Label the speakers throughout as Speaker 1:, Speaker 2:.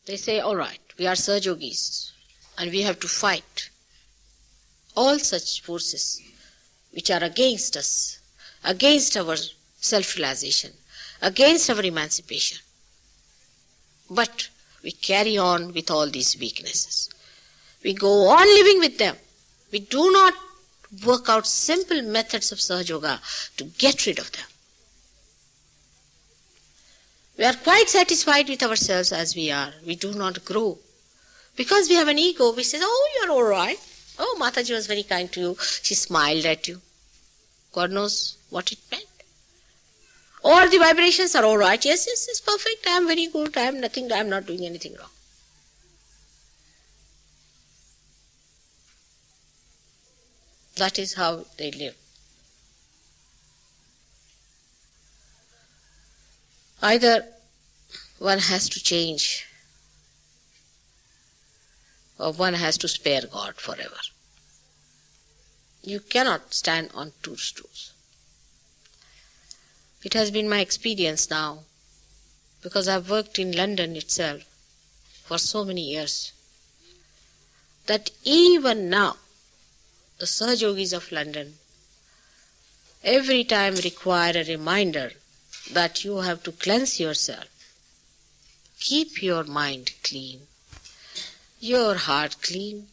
Speaker 1: They say, all right, we are Sahajogis and we have to fight all such forces which are against us, against our self-realization, against our emancipation. But we carry on with all these weaknesses. We go on living with them. We do not work out simple methods of Sahaja Yoga to get rid of them. We are quite satisfied with ourselves as we are. We do not grow. Because we have an ego, we say, oh, you're all right. Oh, Mataji was very kind to you. She smiled at you. God knows what it meant. Or the vibrations are all right. Yes, it's perfect. I am very good. I am not doing anything wrong. That is how they live. Either one has to change or one has to spare God forever. You cannot stand on two stools. It has been my experience now, because I've worked in London itself for so many years, that even now, the Sahajogis of London every time require a reminder that you have to cleanse yourself. Keep your mind clean, your heart clean.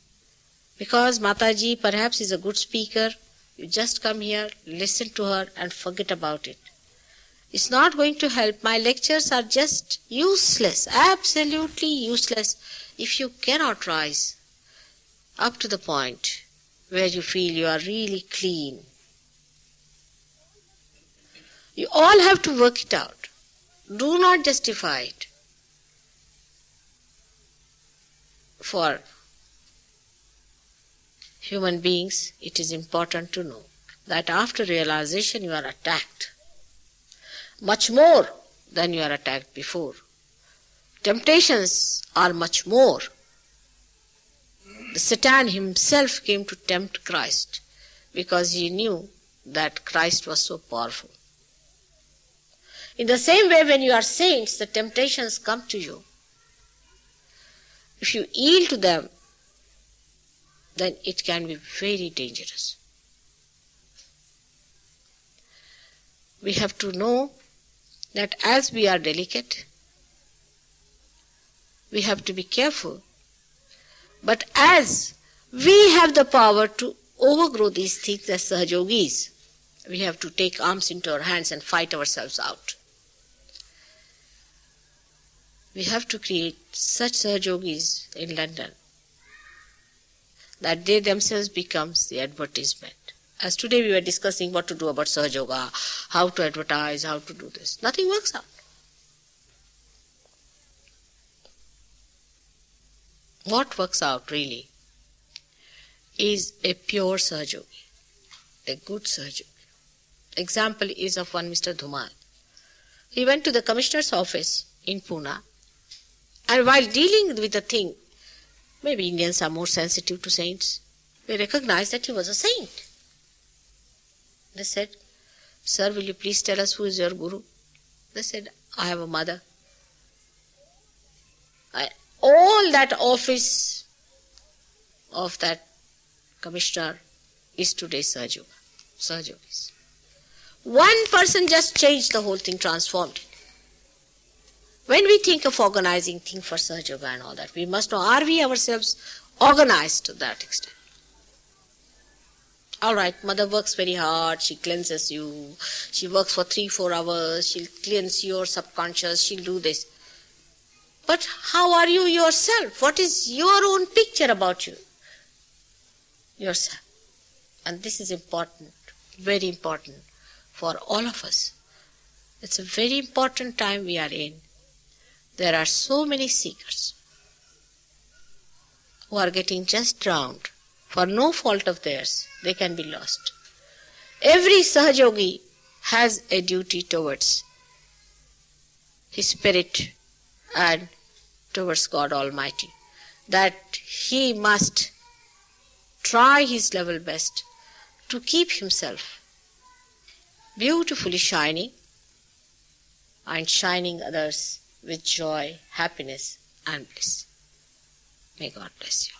Speaker 1: Because Mataji perhaps is a good speaker, you just come here, listen to her and forget about it. It's not going to help. My lectures are just useless, absolutely useless, if you cannot rise up to the point where you feel you are really clean. You all have to work it out. Do not justify it. For human beings, it is important to know that after realization you are attacked much more than you are attacked before. Temptations are much more. The Satan himself came to tempt Christ because he knew that Christ was so powerful. In the same way, when you are saints, the temptations come to you. If you yield to them, then it can be very dangerous. We have to know that as we are delicate, we have to be careful. But as we have the power to overgrow these things as Sahajogis, we have to take arms into our hands and fight ourselves out. We have to create such Sahajogis in London that they themselves becomes the advertisement. As today we were discussing what to do about Sahaja Yoga, how to advertise, how to do this. Nothing works out. What works out really is a pure Sahaja Yogi, a good Sahaja Yogi. Example is of one Mr. Dhumal. He went to the commissioner's office in Pune, and while dealing with the thing, maybe Indians are more sensitive to saints, they recognized that he was a saint. They said, sir, will you please tell us who is your guru? They said, I have a mother. All that office of that commissioner is today Sahajogis. One person just changed the whole thing, transformed it. When we think of organizing things for Sahaja Yoga and all that, we must know, are we ourselves organized to that extent? All right, mother works very hard, she cleanses you, she works for 3-4 hours, she'll cleanse your subconscious, she'll do this. But how are you yourself? What is your own picture about you? Yourself. And this is important, very important for all of us. It's a very important time we are in. There are so many seekers who are getting just drowned. For no fault of theirs, they can be lost. Every Sahajogi has a duty towards his spirit and towards God Almighty, that he must try his level best to keep himself beautifully shining and shining others with joy, happiness and bliss. May God bless you all.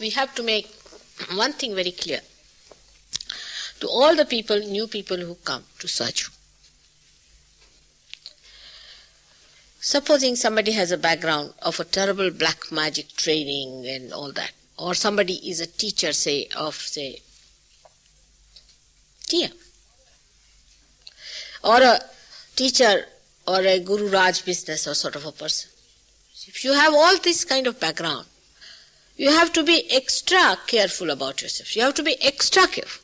Speaker 1: We have to make one thing very clear to all the people, new people who come to Sahaja. Supposing somebody has a background of a terrible black magic training and all that, or somebody is a teacher, say, of, say, TM, or a teacher or a Guru Raj business or sort of a person. If you have all this kind of background, you have to be extra careful about yourself. You have to be extra careful.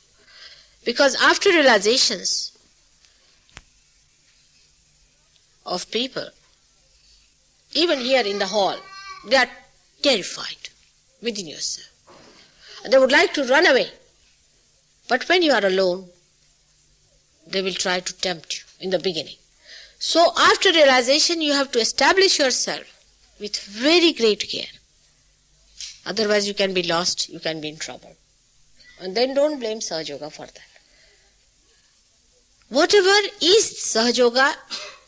Speaker 1: Because after realizations of people, even here in the hall, they are terrified within yourself. And they would like to run away. But when you are alone, they will try to tempt you in the beginning. So after realization, you have to establish yourself with very great care. Otherwise you can be lost, you can be in trouble. And then don't blame Sahaja Yoga for that. Whatever is Sahaja Yoga,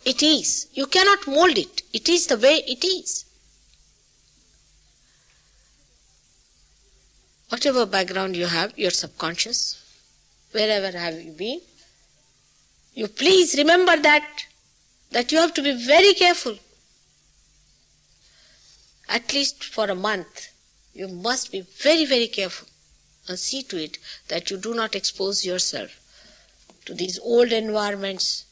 Speaker 1: it is. You cannot mold it. It is the way it is. Whatever background you have, your subconscious, wherever have you been, you please remember that you have to be very careful. At least for a month, you must be very, very careful and see to it that you do not expose yourself to these old environments.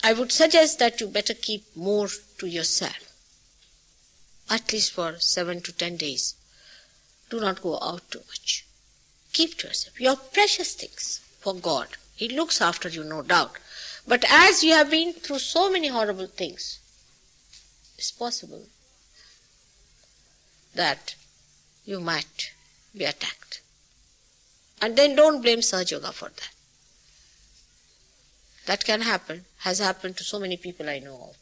Speaker 1: I would suggest that you better keep more to yourself, at least for 7 to 10 days. Do not go out too much. Keep to yourself. Your precious things for God. He looks after you, no doubt. But as you have been through so many horrible things, it's possible that you might be attacked. And then don't blame Sahaja Yoga for that. That can happen, has happened to so many people I know of.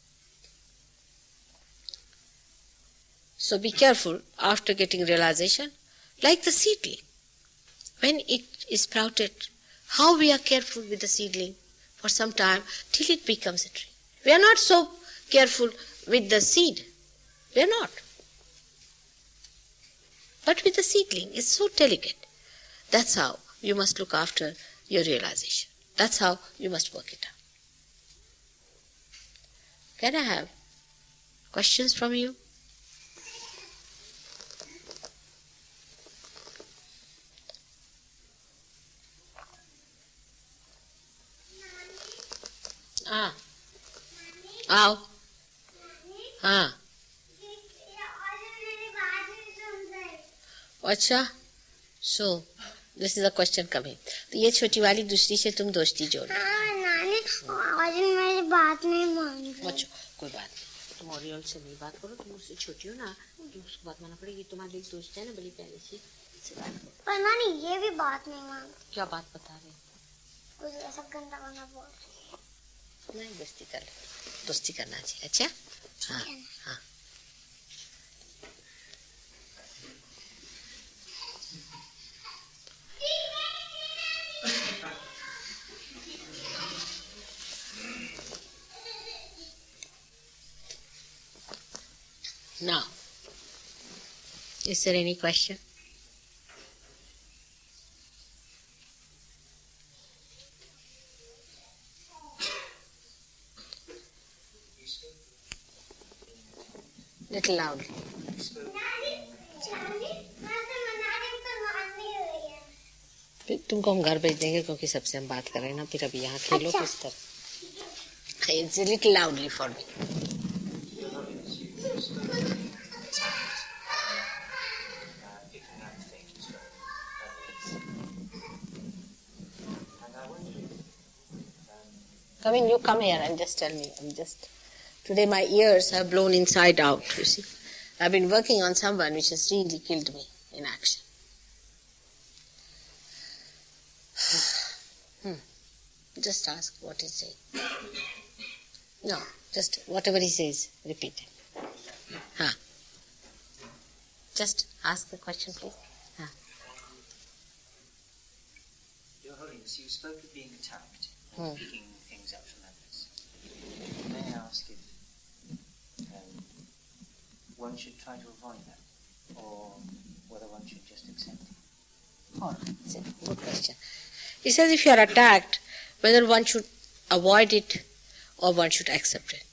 Speaker 1: So be careful after getting realization, like the seedling. When it is sprouted, how we are careful with the seedling for some time till it becomes a tree. We are not so careful with the seed. We are not. But with the seedling, it's so delicate. That's how you must look after your realization. That's how you must work it out. Can I have questions from you? आओ हाँ अच्छा so this is a question coming तो ये छोटी वाली दूसरी से तुम दोस्ती जोड़
Speaker 2: नानी आज मेरी बात नहीं मान रही।
Speaker 1: अच्छा कोई बात नहीं तुम ओरियल से नहीं बात करो तुम उससे छोटी हो ना तो उसको बात मानना पड़ेगी तुम्हारी दोस्त है ना बड़ी प्यारी सी से बात करो।
Speaker 2: पर नानी ये भी बात नहीं मानती।
Speaker 1: क्या बात बता रहे
Speaker 2: कुछ ऐसा गंदा गंदा बोल
Speaker 1: नहीं दोस्ती कर दोस्ती करना चाहिए अच्छा हाँ हाँ Now, is there any question? Little loud. तुमको हम घर भेज देंगे क्योंकि सबसे हम बात कर रहे हैं ना फिर अभी यहाँ खेलो किस तरह It's a little loudly for me. Come in, you come here and just tell me. I'm just Today my ears have blown inside out, you see. I've been working on someone which has really killed me in action. Just ask what he says. No, just whatever he says, repeat it. Just ask the question, please.
Speaker 3: Your Holiness, you spoke of being attacked and picking things up from others. May I ask if one should try to avoid that, or whether one should just accept it?
Speaker 1: Oh, that's a good question. He says if you are attacked, whether one should avoid it or one should accept it.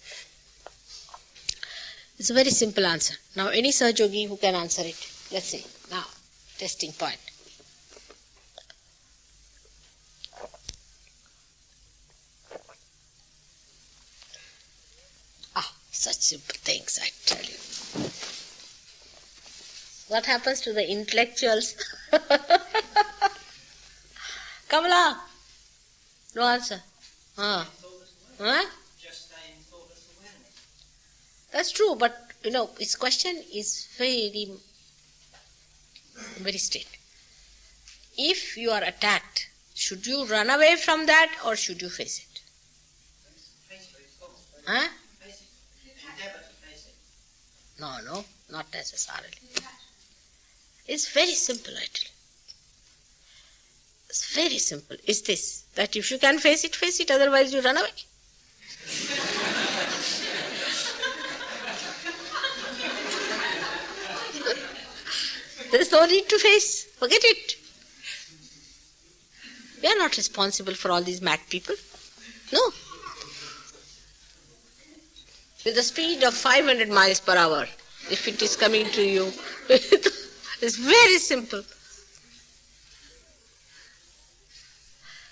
Speaker 1: It's a very simple answer. Now, any Sahaja Yogi who can answer it, let's see. Now, testing point. Such simple things, I tell you. What happens to the intellectuals? Kamala? No answer. Huh?
Speaker 3: Just stay in thoughtless awareness.
Speaker 1: That's true, but his question is very, very straight. If you are attacked, should you run away from that or should you face it? Huh? No, not necessarily. It's very simple, actually. It's very simple. It's this, that if you can face it, otherwise you run away. There's no need to face. Forget it. We are not responsible for all these mad people. No. With the speed of 500 miles per hour, if it is coming to you, it's very simple.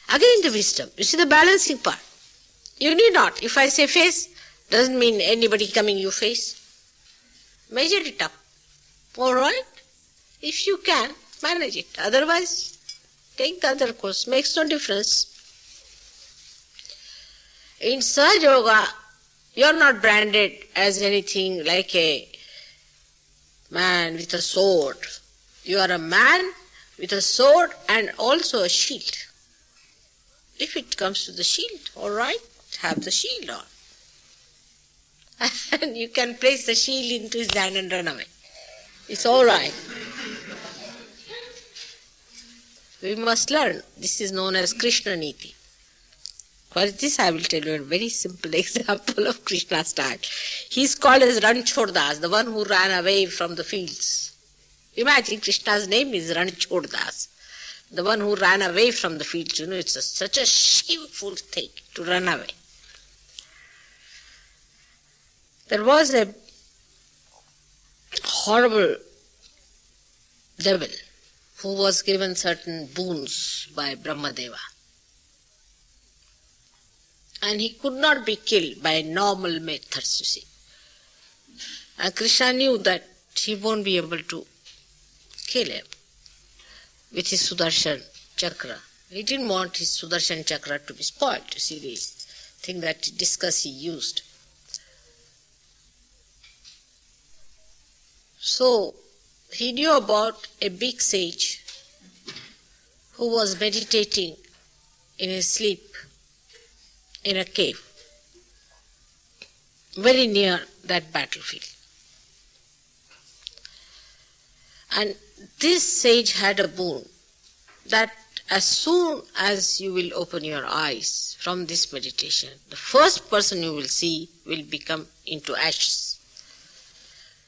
Speaker 1: Again the wisdom. You see the balancing part. You need not. If I say face, doesn't mean anybody coming you face. Measure it up. All right? If you can, manage it. Otherwise, take the other course. Makes no difference. In Sahaja Yoga, you are not branded as anything like a man with a sword. You are a man with a sword and also a shield. If it comes to the shield, all right, have the shield on. And you can place the shield into his hand and run away. It's all right. We must learn. This is known as Krishna Niti. For this I will tell you a very simple example of Krishna style. He is called as Ranchordas, the one who ran away from the fields. Imagine Krishna's name is Ranchordas, the one who ran away from the fields. It's such a shameful thing to run away. There was a horrible devil who was given certain boons by Brahmadeva. And he could not be killed by normal methods, you see. And Krishna knew that he won't be able to kill him with his Sudarshan Chakra. He didn't want his Sudarshan Chakra to be spoiled, you see, the thing that discus he used. So, he knew about a big sage who was meditating in his sleep in a cave very near that battlefield. And this sage had a boon that as soon as you will open your eyes from this meditation, the first person you will see will become into ashes.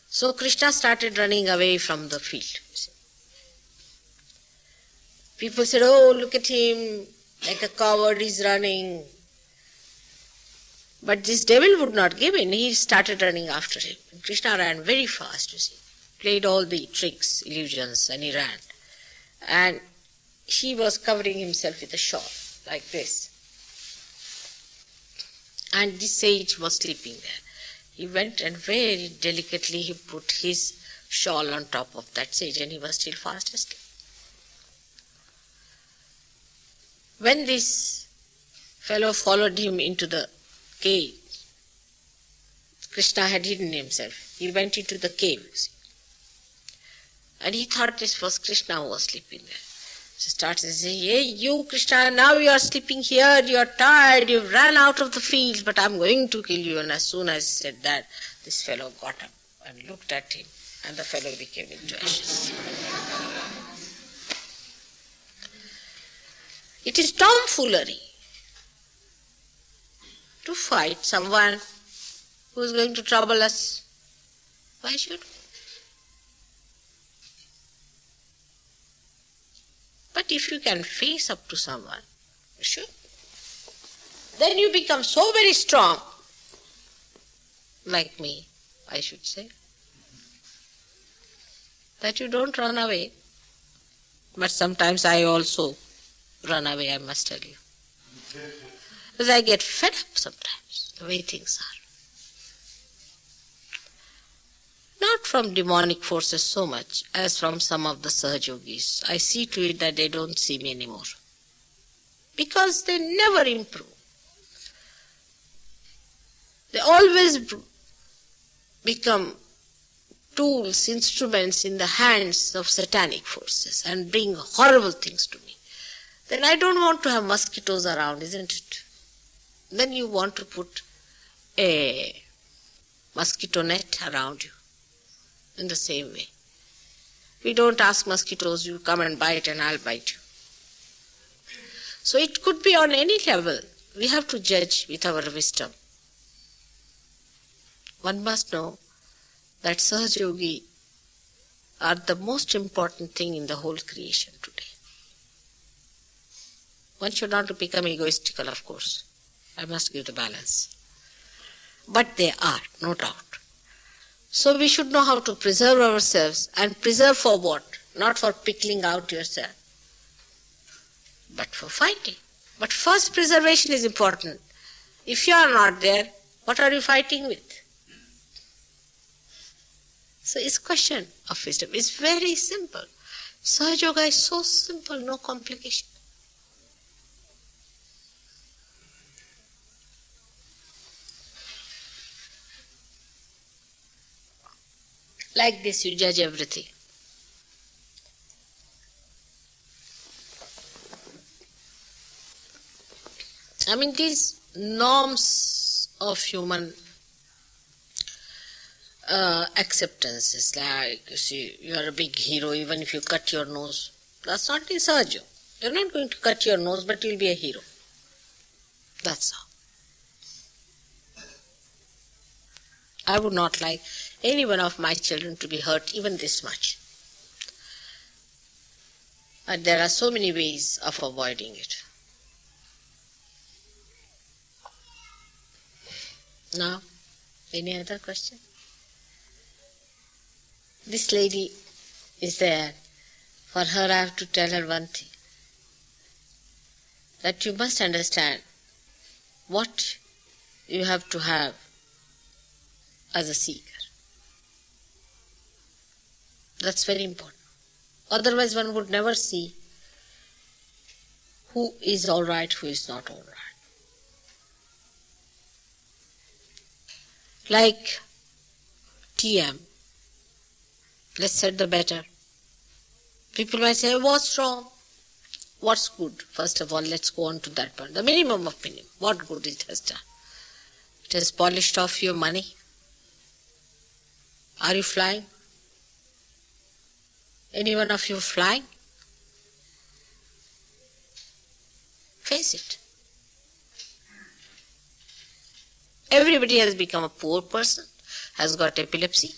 Speaker 1: So Krishna started running away from the field. People said, oh, look at him, like a coward he's running. But this devil would not give in. He started running after him. Krishna ran very fast, you see. Played all the tricks, illusions, and he ran. And he was covering himself with a shawl, like this. And this sage was sleeping there. He went and very delicately he put his shawl on top of that sage and he was still fast asleep. When this fellow followed him into the cave, Krishna had hidden himself. He went into the cave, you see. And he thought this was Krishna who was sleeping there. So started to say, hey, you Krishna, now you are sleeping here, you are tired, you've run out of the field, but I'm going to kill you. And as soon as he said that, this fellow got up and looked at him, and the fellow became into ashes. It is tomfoolery to fight someone who is going to trouble us. Why should we? But if you can face up to someone, you should. Then you become so very strong, like me, I should say, that you don't run away. But sometimes I also run away, I must tell you. Because I get fed up sometimes, the way things are. Not from demonic forces so much as from some of the Sahajogis. I see to it that they don't see me anymore. Because they never improve. They always become tools, instruments in the hands of satanic forces and bring horrible things to me. Then I don't want to have mosquitoes around, isn't it? Then you want to put a mosquito net around you. In the same way. We don't ask mosquitoes, you come and bite and I'll bite you. So it could be on any level. We have to judge with our wisdom. One must know that Sahajogi are the most important thing in the whole creation today. One should not become egoistical, of course. I must give the balance. But they are, no doubt. So we should know how to preserve ourselves, and preserve for what? Not for pickling out yourself, but for fighting. But first preservation is important. If you are not there, what are you fighting with? So it's a question of wisdom. It's very simple. Sahaja Yoga is so simple, no complication. Like this, you judge everything. I mean, these norms of human acceptances, like, you see, you are a big hero even if you cut your nose. That's not in Sahaja. You're not going to cut your nose, but you'll be a hero. That's how. I would not like any one of my children to be hurt even this much. And there are so many ways of avoiding it. Now, any other question? This lady is there. For her, I have to tell her one thing. That you must understand what you have to have as a seeker. That's very important. Otherwise one would never see who is all right, who is not all right. Like TM, let's set the better. People might say, what's wrong? What's good? First of all, let's go on to that point. The minimum of minimum. What good it has done? It has polished off your money. Are you flying? Any one of you flying? Face it. Everybody has become a poor person, has got epilepsy.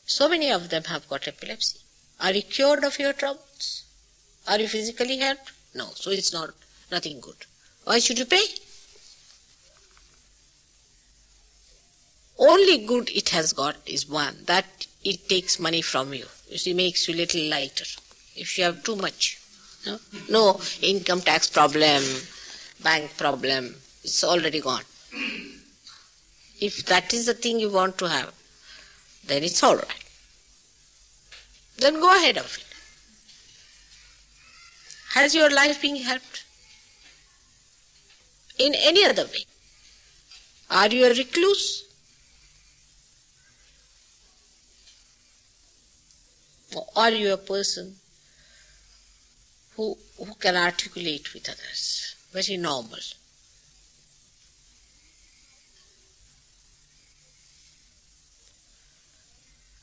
Speaker 1: So many of them have got epilepsy. Are you cured of your troubles? Are you physically helped? No, so it's nothing good. Why should you pay? Only good it has got is one, that it takes money from you. You see, makes you a little lighter. If you have too much, no income tax problem, bank problem, it's already gone. If that is the thing you want to have, then it's all right. Then go ahead of it. Has your life been helped in any other way? Are you a recluse? Or are you a person who can articulate with others? Very normal.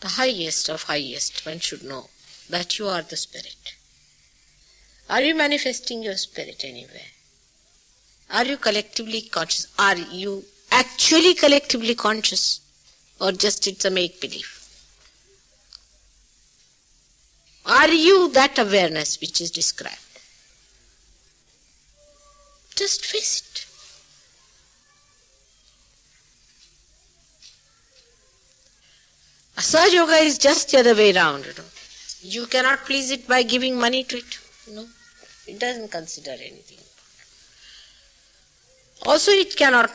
Speaker 1: The highest of highest, one should know that you are the spirit. Are you manifesting your spirit anywhere? Are you collectively conscious? Are you actually collectively conscious? Or just it's a make-believe? Are you that awareness which is described? Just face it. Sahaja Yoga is just the other way around. You cannot please it by giving money to it. No, it doesn't consider anything. Also, it cannot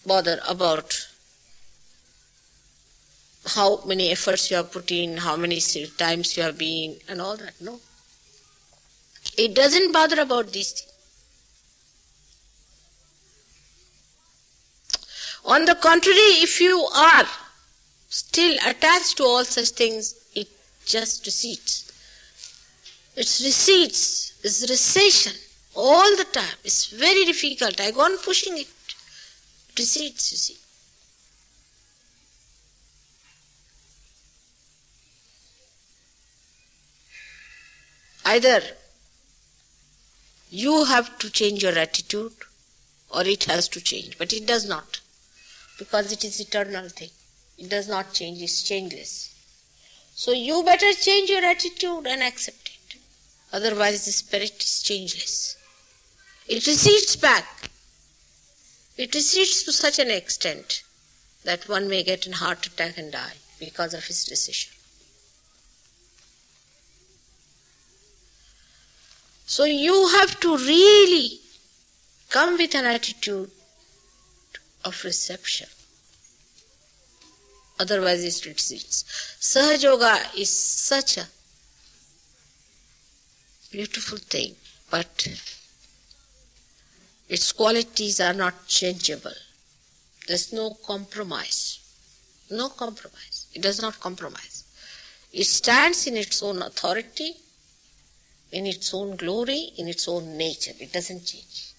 Speaker 1: bother about how many efforts you have put in, how many times you have been, and all that. No. It doesn't bother about these things. On the contrary, if you are still attached to all such things, it just recedes. It recedes, it's recession all the time. It's very difficult. I go on pushing it. It recedes, you see. Either you have to change your attitude or it has to change, but it does not, because it is eternal thing. It does not change, it's changeless. So you better change your attitude and accept it. Otherwise the spirit is changeless. It recedes back. It recedes to such an extent that one may get a heart attack and die because of his decision. So you have to really come with an attitude of reception. Otherwise it recedes. Sahaja Yoga is such a beautiful thing, but its qualities are not changeable. There's no compromise. No compromise. It does not compromise. It stands in its own authority, in its own glory, in its own nature. It doesn't change.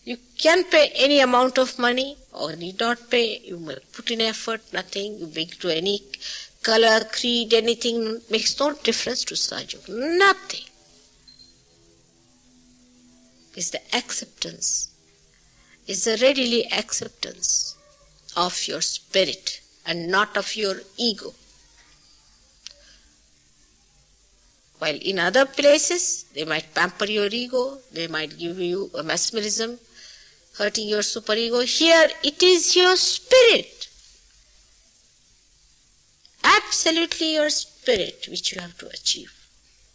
Speaker 1: You can pay any amount of money or need not pay. You may put in effort, nothing. You bring to any color, creed, anything. Makes no difference to Sahaja Yoga. Nothing. It's the acceptance. It's the readily acceptance of your spirit and not of your ego. While in other places, they might pamper your ego, they might give you a mesmerism, hurting your superego. Here, it is your spirit. Absolutely your spirit which you have to achieve,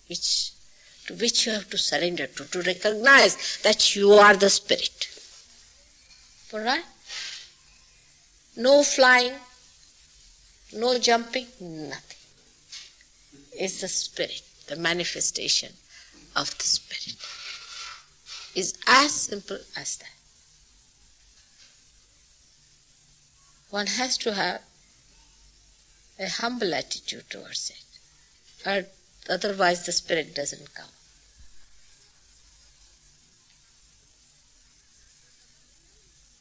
Speaker 1: to which you have to surrender to recognize that you are the spirit. Alright? No flying, no jumping, nothing. It's the spirit. The manifestation of the spirit is as simple as that. One has to have a humble attitude towards it, or otherwise the spirit doesn't come.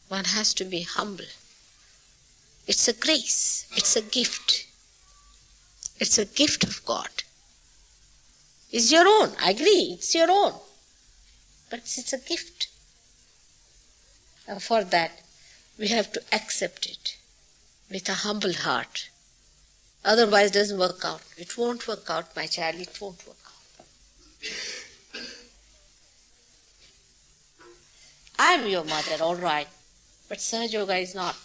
Speaker 1: One has to be humble. It's a grace, it's a gift. It's a gift of God. It's your own, I agree, it's your own. But it's a gift. And for that, we have to accept it with a humble heart. Otherwise it doesn't work out. It won't work out, my child, it won't work out. I am your mother, all right, but Sahaja Yoga is not.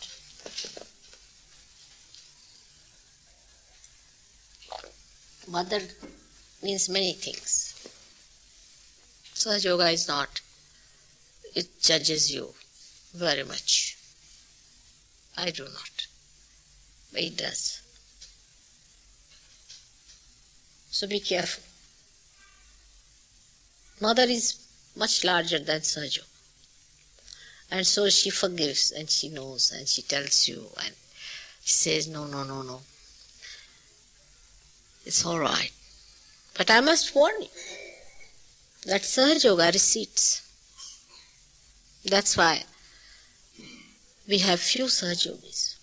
Speaker 1: Mother means many things. Sahaja Yoga is not. It judges you very much. I do not. But it does. So be careful. Mother is much larger than Sahaja. And so she forgives and she knows and she tells you and she says, no, no, no, no. It's all right. But I must warn you that Sahaja Yoga recedes. That's why we have few Sahaja Yogis.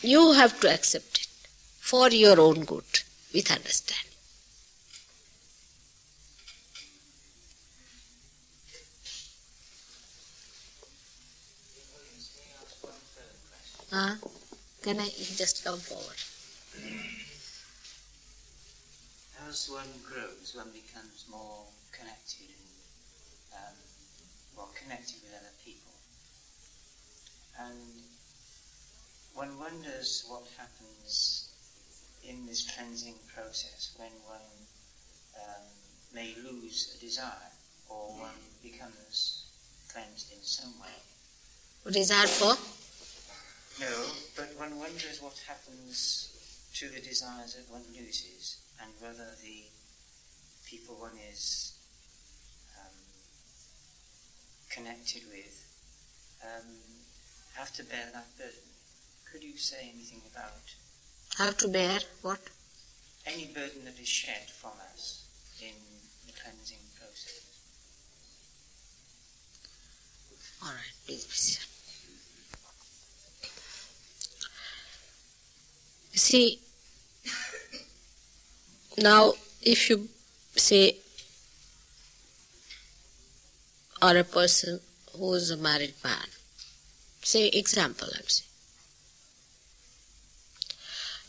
Speaker 1: You have to accept it for your own good with understanding. Can I just come forward?
Speaker 3: As one grows, one becomes more connected and connected with other people. And one wonders what happens in this cleansing process when one may lose a desire or one becomes cleansed in some way.
Speaker 1: Desire for?
Speaker 3: No, but one wonders what happens to the desires that one loses and whether the people one is connected with have to bear that burden. Could you say anything about
Speaker 1: Have to bear what?
Speaker 3: any burden that is shed from us in the cleansing process?
Speaker 1: All right, please. You see, now if you say, or a person who is a married man, say example I'm saying,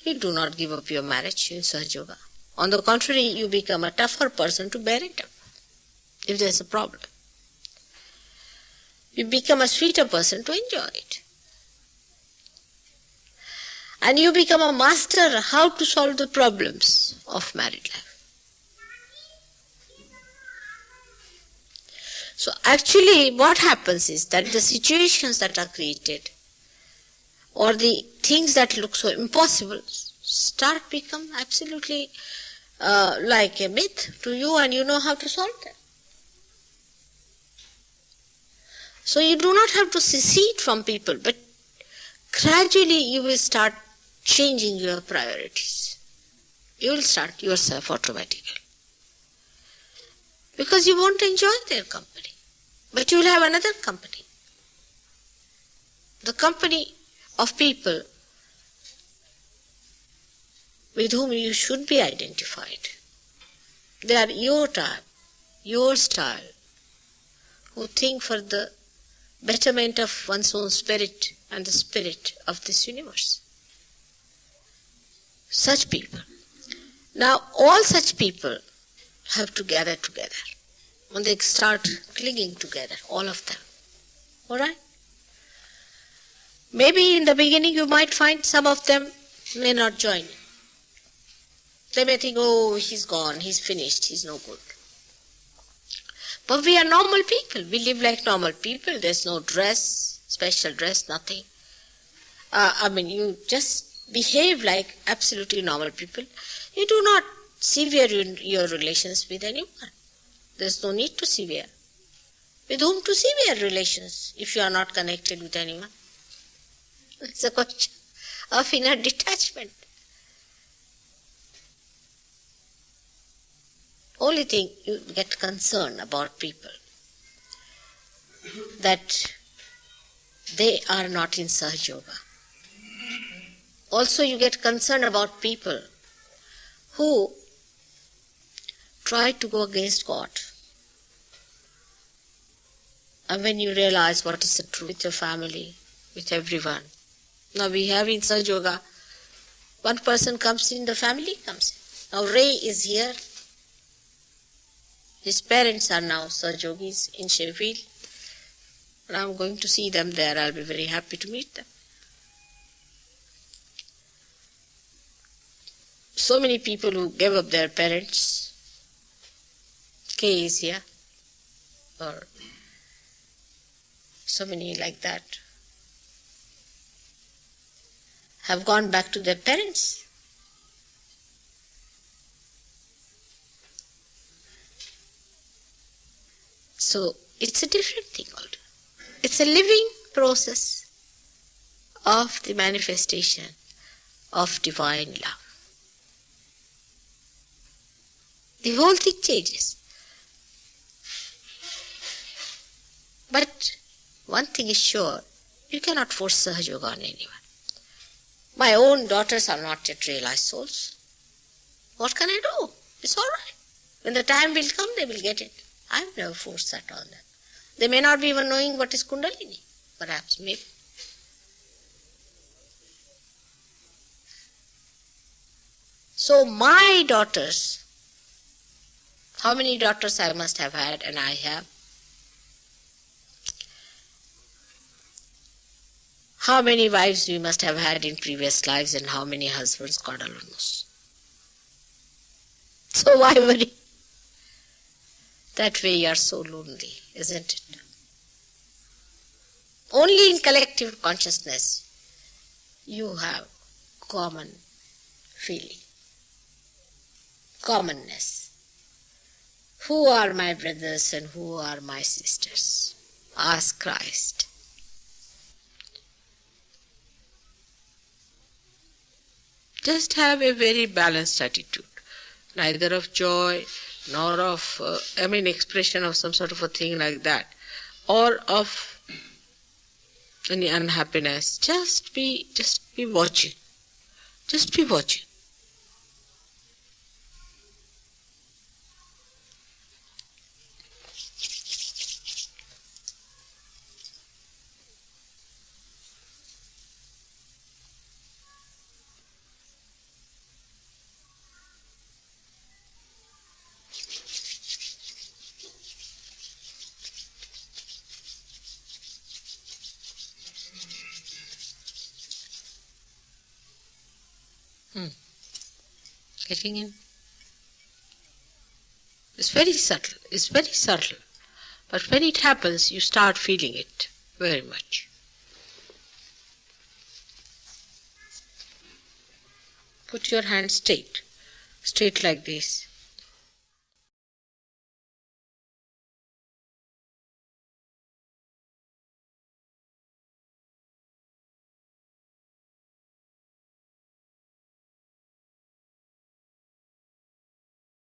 Speaker 1: you do not give up your marriage in Sahaja Yoga. On the contrary, you become a tougher person to bear it up if there's a problem. You become a sweeter person to enjoy it. And you become a master how to solve the problems of married life. So actually what happens is that the situations that are created or the things that look so impossible start become absolutely like a myth to you, and you know how to solve them. So you do not have to secede from people, but gradually you will start changing your priorities. You will start yourself automatically. Because you won't enjoy their company. But you will have another company. The company of people with whom you should be identified. They are your type, your style, who think for the betterment of one's own spirit and the spirit of this universe. Such people. Now, all such people have to gather together. When they start clinging together, all of them. All right? Maybe in the beginning you might find some of them may not join you. They may think, oh, he's gone, he's finished, he's no good. But we are normal people. We live like normal people. There's no dress, special dress, nothing. You just behave like absolutely normal people. You do not sever your relations with anyone. There's no need to sever. With whom to sever relations if you are not connected with anyone? It's a question of inner detachment. Only thing you get concerned about people, that they are not in Sahaja Yoga. Also you get concerned about people who try to go against God. And when you realize what is the truth with your family, with everyone. Now we have in Sahaja Yoga, one person comes in, the family comes in. Now Ray is here. His parents are now Sahaja Yogis in Sheffield. And I'm going to see them there. I'll be very happy to meet them. So many people who gave up their parents. Kay is here. Or so many like that. Have gone back to their parents. So it's a different thing altogether. It's a living process of the manifestation of divine love. The whole thing changes. But one thing is sure, you cannot force Sahaja Yoga on anyone. My own daughters are not yet realized souls. What can I do? It's all right. When the time will come, they will get it. I have never forced that on them. They may not be even knowing what is Kundalini. Perhaps, maybe. So my daughters, how many daughters I must have had, and I have? How many wives we must have had in previous lives, and how many husbands, God alone knows. So why worry? That way you are so lonely, isn't it? Only in collective consciousness you have common feeling, commonness. Who are my brothers and who are my sisters? Ask Christ. Just have a very balanced attitude, neither of joy nor of, expression of some sort of a thing like that, or of any unhappiness. Just be watching. Just be watching. Getting in? It's very subtle. It's very subtle. But when it happens, you start feeling it very much. Put your hand straight like this.